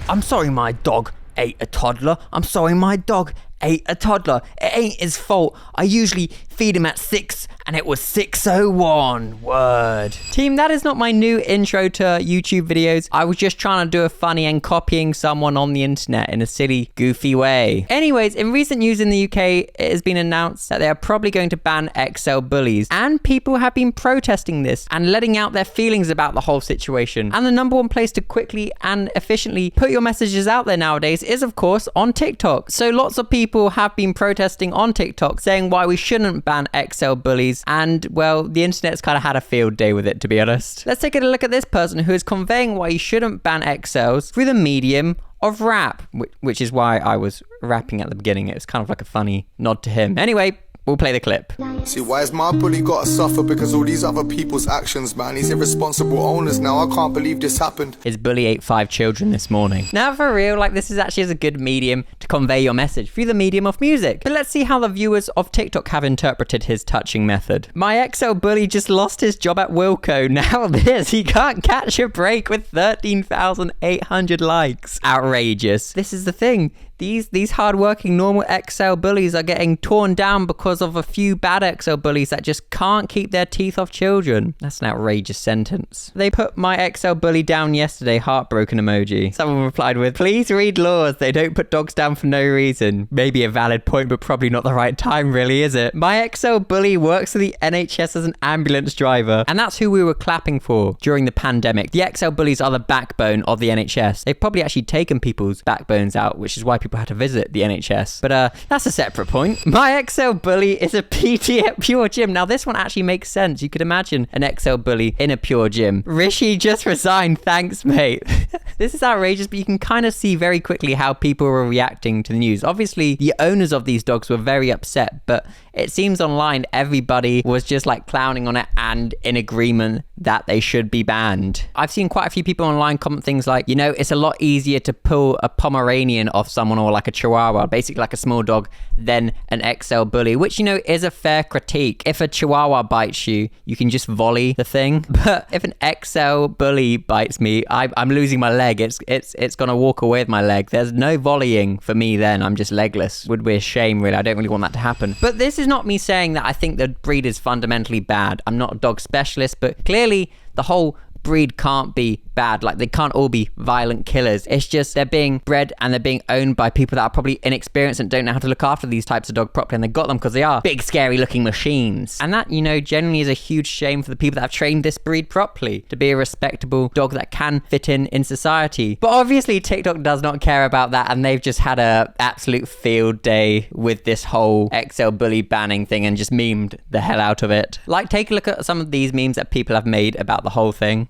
I'm sorry my dog ate a toddler. I'm sorry my dog ate a toddler. It ain't his fault. I usually feed him at 6 and it was 6:01. Word. Team, that is not my new intro to YouTube videos. I was just trying to do a funny and copying someone on the internet in a silly, goofy way. Anyways, in recent news in the UK, it has been announced that they are probably going to ban XL bullies, and people have been protesting this and letting out their feelings about the whole situation. And the number one place to quickly and efficiently put your messages out there nowadays is, of course, on TikTok. So lots of people have been protesting on TikTok saying why we shouldn't ban XL bullies, and well, the internet's kind of had a field day with it, to be honest. Let's take a look at this person who is conveying why you shouldn't ban XLs through the medium of rap, which is why I was rapping at the beginning. It was kind of like a funny nod to him. Anyway, we'll play the clip. See, why has my bully got to suffer because all these other people's actions, man? He's irresponsible owners now. I can't believe this happened. His bully ate 5 children this morning. Now, for real, like, this is actually a good medium to convey your message through the medium of music. But let's see how the viewers of TikTok have interpreted his touching method. My XL bully just lost his job at Wilco. Now this, he can't catch a break with 13,800 likes. Outrageous. This is the thing. These hardworking normal XL bullies are getting torn down because of a few bad XL bullies that just can't keep their teeth off children. That's an outrageous sentence. They put my XL bully down yesterday, heartbroken emoji. Someone replied with, please read laws. They don't put dogs down for no reason. Maybe a valid point, but probably not the right time, really, is it? My XL bully works for the NHS as an ambulance driver, and that's who we were clapping for during the pandemic. The XL bullies are the backbone of the NHS. They've probably actually taken people's backbones out, which is why people had to visit the NHS. But that's a separate point. My XL bully is a PT at Pure Gym. Now this one actually makes sense. You could imagine an XL bully in a Pure Gym. Rishi just resigned. Thanks, mate. This is outrageous, but you can kind of see very quickly how people were reacting to the news. Obviously, the owners of these dogs were very upset, but it seems online everybody was just like clowning on it and in agreement that they should be banned. I've seen quite a few people online comment things like, you know, it's a lot easier to pull a Pomeranian off someone or like a Chihuahua, basically like a small dog, than an XL bully, which, you know, is a fair critique. If a Chihuahua bites you, you can just volley the thing. But if an XL bully bites me, I'm losing my leg. It's gonna walk away with my leg. There's no volleying for me then. I'm just legless. Would be a shame, really. I don't really want that to happen. But this is not me saying that I think the breed is fundamentally bad. I'm not a dog specialist, but clearly the whole breed can't be bad. Like, they can't all be violent killers. It's just they're being bred and they're being owned by people that are probably inexperienced and don't know how to look after these types of dog properly, and they got them because they are big, scary looking machines. And that, you know, generally is a huge shame for the people that have trained this breed properly to be a respectable dog that can fit in society. But obviously TikTok does not care about that, and they've just had a absolute field day with this whole XL bully banning thing and just memed the hell out of it. Like, take a look at some of these memes that people have made about the whole thing.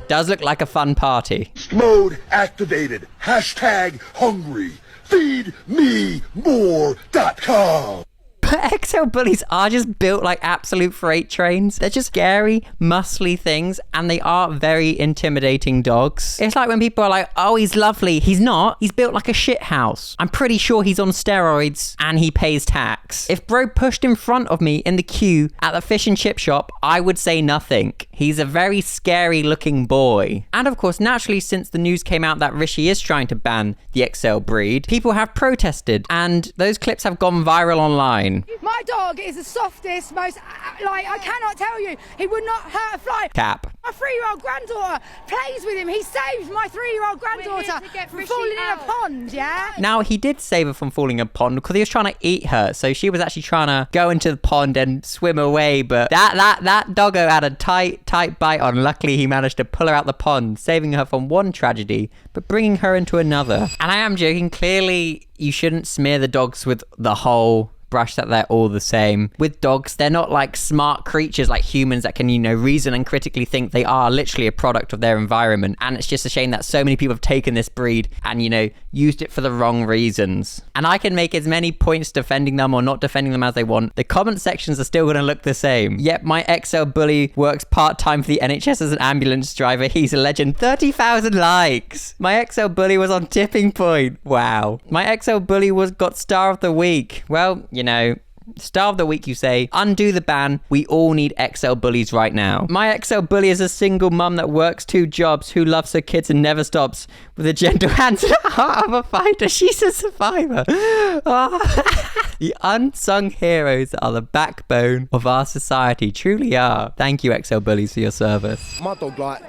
Does look like a fun party. Mode activated. Hashtag hungry. Feedmemore.com. But XL bullies are just built like absolute freight trains. They're just scary, muscly things, and they are very intimidating dogs. It's like when people are like, oh, he's lovely. He's not. He's built like a shit house. I'm pretty sure he's on steroids and he pays tax. If bro pushed in front of me in the queue at the fish and chip shop, I would say nothing. He's a very scary looking boy. And of course, naturally, since the news came out that Rishi is trying to ban the XL breed, people have protested, and those clips have gone viral online. My dog is the softest, most, like, I cannot tell you, he would not hurt a fly. Cap. My 3-year-old granddaughter plays with him. He saved my 3-year-old granddaughter from falling in a pond, yeah? Now, he did save her from falling in a pond because he was trying to eat her. So she was actually trying to go into the pond and swim away. But that doggo had a tight bite on. Luckily, he managed to pull her out the pond, saving her from one tragedy, but bringing her into another. And I am joking. Clearly, you shouldn't smear the dogs with the whole brush that they're all the same. With dogs, they're not like smart creatures like humans that can, you know, reason and critically think. They are literally a product of their environment. And it's just a shame that so many people have taken this breed and, you know, used it for the wrong reasons. And I can make as many points defending them or not defending them as they want. The comment sections are still going to look the same. Yep, my XL bully works part-time for the NHS as an ambulance driver. He's a legend. 30,000 likes. My XL bully was on Tipping Point. Wow. My XL bully got star of the week. Well, you know, Star of the week, you say, undo the ban. We all need XL bullies right now. My XL bully is a single mum that works 2 jobs, who loves her kids and never stops, with a gentle hand to the heart of a fighter. She's a survivor. Oh. The unsung heroes are the backbone of our society. Truly are. Thank you, XL bullies, for your service. My dog, like,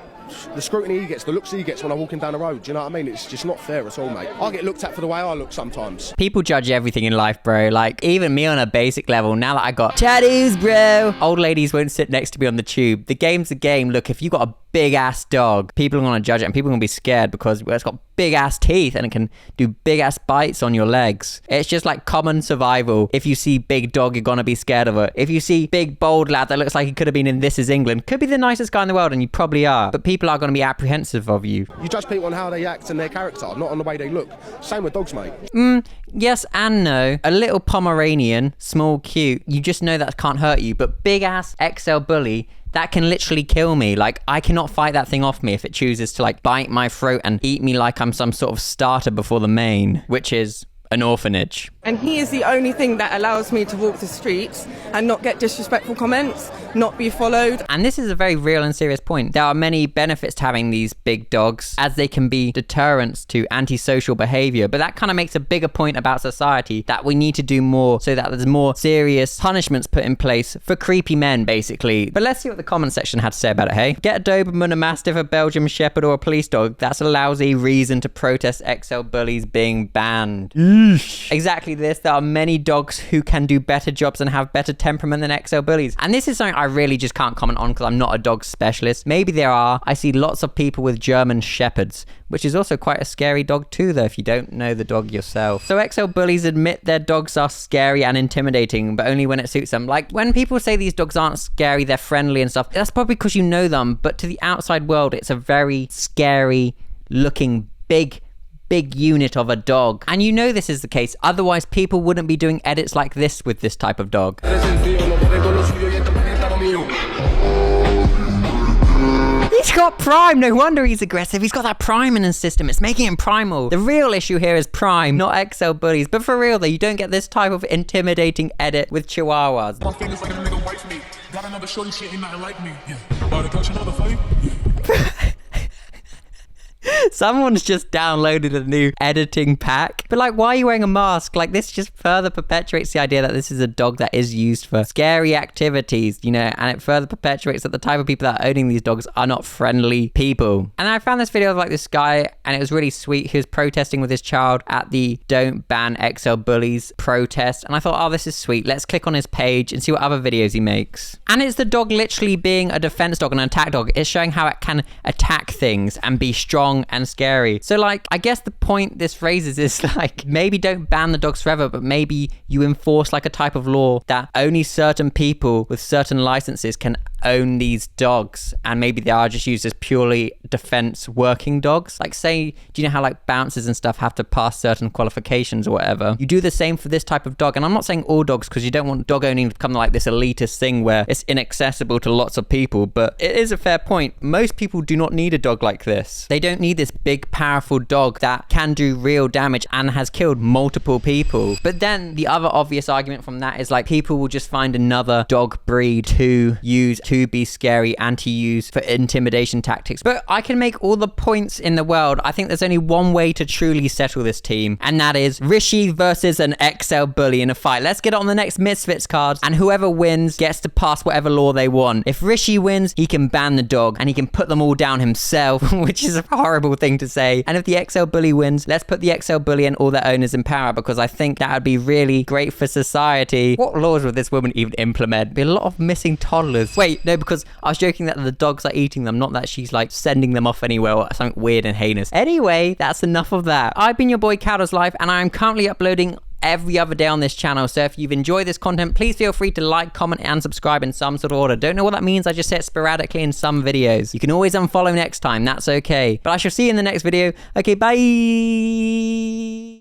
the scrutiny he gets, the looks he gets when I'm walking down the road, do you know what I mean? It's just not fair at all, mate. I get looked at for the way I look sometimes. People judge everything in life, bro. Like, even me on a basic level, now that I got tattoos, bro. Old ladies won't sit next to me on the tube. The game's a game. Look, if you got a big ass dog, people are going to judge it, and people are going to be scared because it's got big ass teeth and it can do big ass bites on your legs. It's just like common survival. If you see big dog, you're going to be scared of it. If you see big bold lad that looks like he could have been in This Is England, could be the nicest guy in the world, and you probably are, but people are going to be apprehensive of you. You judge people on how they act and their character, not on the way they look. Same with dogs, mate. Yes and no. A little Pomeranian, small, cute, you just know that can't hurt you, but big ass XL bully, that can literally kill me. Like, I cannot fight that thing off me if it chooses to like bite my throat and eat me like I'm some sort of starter before the main, which is an orphanage. And he is the only thing that allows me to walk the streets and not get disrespectful comments, not be followed. And this is a very real and serious point. There are many benefits to having these big dogs, as they can be deterrents to antisocial behavior. But that kind of makes a bigger point about society, that we need to do more so that there's more serious punishments put in place for creepy men, basically. But let's see what the comment section had to say about it, hey? Get a Doberman, a Mastiff, a Belgian Shepherd, or a police dog. That's a lousy reason to protest XL bullies being banned. Exactly this. There are many dogs who can do better jobs and have better temperament than XL bullies. And this is something I really just can't comment on because I'm not a dog specialist. Maybe there are. I see lots of people with German Shepherds, which is also quite a scary dog too, though, if you don't know the dog yourself. So XL bullies admit their dogs are scary and intimidating, but only when it suits them. Like, when people say these dogs aren't scary, they're friendly and stuff, that's probably because you know them, but to the outside world, it's a very scary looking big unit of a dog. And you know this is the case, otherwise people wouldn't be doing edits like this with this type of dog. He's got prime, no wonder he's aggressive. He's got that prime in his system, it's making him primal. The real issue here is prime, not XL bullies. But for real though, you don't get this type of intimidating edit with chihuahuas. My feelings like a nigga wife me. Got another shorty, she ain't nothing like me. Yeah. About to catch another fight. Someone's just downloaded a new editing pack. But like, why are you wearing a mask? Like, this just further perpetuates the idea that this is a dog that is used for scary activities, you know, and it further perpetuates that the type of people that are owning these dogs are not friendly people. And I found this video of like this guy, and it was really sweet. He was protesting with his child at the Don't Ban XL Bullies protest. And I thought, oh, this is sweet. Let's click on his page and see what other videos he makes. And it's the dog literally being a defense dog and an attack dog. It's showing how it can attack things and be strong and scary. So like, I guess the point this raises is like, maybe don't ban the dogs forever, but maybe you enforce like a type of law that only certain people with certain licenses can own these dogs, and maybe they are just used as purely defense working dogs. Like, say, do you know how like bouncers and stuff have to pass certain qualifications or whatever? You do the same for this type of dog. And I'm not saying all dogs, because you don't want dog owning to become like this elitist thing where it's inaccessible to lots of people, but it is a fair point. Most people do not need a dog like this. They don't need this big powerful dog that can do real damage and has killed multiple people. But then the other obvious argument from that is like, people will just find another dog breed to use to be scary and to use for intimidation tactics. But I can make all the points in the world. I think there's only one way to truly settle this team, and that is Rishi versus an XL bully in a fight. Let's get it on the next Misfits cards, and whoever wins gets to pass whatever law they want. If Rishi wins, he can ban the dog and he can put them all down himself, which is a horrible thing to say. And if the XL bully wins, let's put the XL bully and all their owners in power, because I think that would be really great for society. What laws would this woman even implement? Be a lot of missing toddlers. Wait, no, because I was joking that the dogs are eating them, not that she's like sending them off anywhere or something weird and heinous. Anyway, that's enough of that. I've been your boy Cowdo's Life, and I am currently uploading every other day on this channel. So if you've enjoyed this content, please feel free to like, comment, and subscribe in some sort of order. Don't know what that means. I just say it sporadically in some videos. You can always unfollow next time. That's okay. But I shall see you in the next video. Okay, bye.